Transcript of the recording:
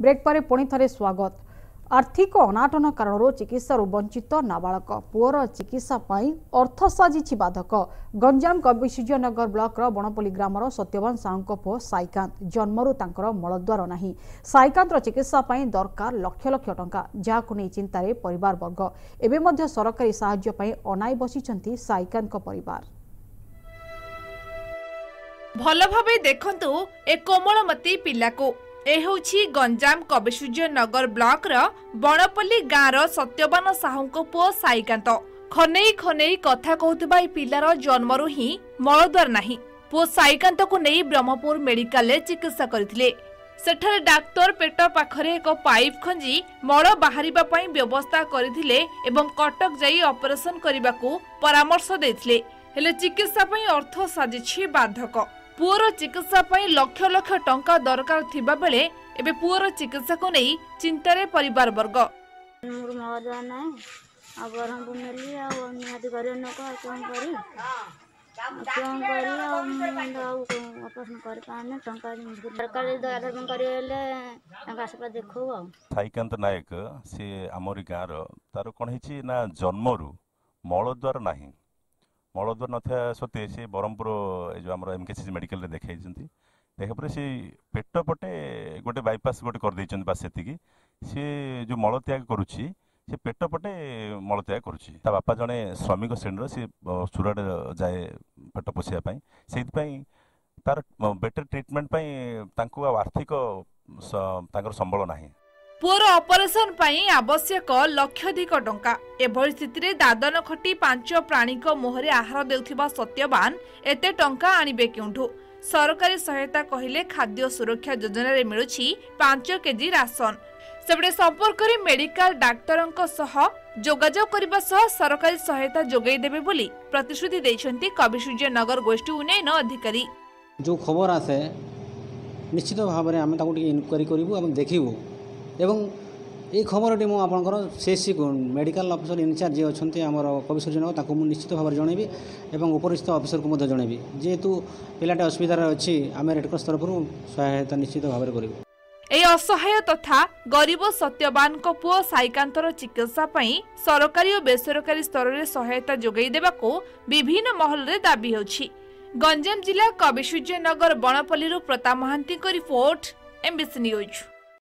Break पर पुणी थे स्वागत। आर्थिक अनाटन कारण चिकित्सा वंचित नाबालक पुअर चिकित्सा अर्थ साजिछि बाधक। गंजाम कविसूर्यनगर ब्लॉक बणपल्ली ग्रामर सत्यवान साहू पुओ साईकांत जन्मरू तांकर मलद्वार नाही। साईकांतर चिकित्सा दरकार लक्ष लक्ष टंका, जहाकु नै चिंतारे परिवार वर्ग। एबे मध्य सरकारी साहाय्य पई अनाई बसिछंती साईकांत परिवार। भल भाबे देखंतु ए कोमलमती पिलाको गंजाम कविसूर्यनगर ब्लॉक बणपल्ली गाँवर सत्यवान साहू पुओ साईकांत। खनेई खनेई कथा कहूथिबा पिलार जन्मरू ही मलद्वार नाही। पुओ साईकांत को नहीं ब्रह्मपुर मेडिकल चिकित्सा करथिले। सेठारे डाक्टर पेट पाखरे एक पाइप खंजी मल बाहरिबा पई व्यवस्था करथिले एवं कटक जाई ऑपरेशन करबाकू परामर्श देथिले। हेले चिकित्सा पई अर्थ साजिछि बाधक। पुअर चिकित्सा पई लक्ष लक्ष टंका दरकार थिबा बेले एबे पुअर चिकित्सा को नहीं चिंतारे परिवार वर्ग। साईकांत नायक से आमरी गाँव तार कौन है ना जन्मरू मलद्वार नाही। मलद्वार नथा सत्वे से ब्रह्मपुर जो आम एमकेसीजी मेडिकल रे देखाई देखा से पेट पटे गोटे बाईपास गोटे कर बास से जो मल त्याग करुच्ची से पेट पटे मल त्याग करुच्ची। ता बापा जड़े श्रमिक श्रेणी सी सुराट जाए पेट पोषापी से तार बेटर ट्रिटमेंट आर्थिक संबल नाही। पुअर ऑपरेशन पई आवश्यक लक्षाधिक टंका। एभली स्थिति दादन खटी 5 प्राणी मुहरे आहार देउथिबा सत्यवान एते टंका आनिबे केउठु। सरकारी सहायता कहिले खाद्य सुरक्षा योजना रे मिलुछि 5 केजी राशन। सेबडे संपर्क रे मेडिकल डाक्टरंक सह जोगाजोग करबा सह सरकारी सहायता जोगाई देबे बोली प्रतिश्रुति दैछंती कविसूर्यनगर गोष्ठी उन्नयन अधिकारी। जो खबर आसे निश्चित भाव में आम इनक्वारी करूँ और देखू एवं ये खबर टी मुझे मेडिकल ऑफिसर इनचार्ज जी अच्छा आम कविसूर्यनगर निश्चित भाव में जनइबी और उपरिस्थ ऑफिसर को जनइबी जेहेतु पिलाटे असुविधार अच्छी आम रेडक्रॉस तरफ सहायता निश्चित भाव में करूँ। ए असहाय तथा गरीब सत्यवान को पुओ साईकांतर चिकित्सा पई सरकारी और बेसरकारी स्तर में सहायता जोगाई देबाको विभिन्न महल रे दाबी होछि। गंजाम जिला कविसूर्यनगर बणपल्ली प्रताप महांती को रिपोर्ट, एमबीसी न्यूज।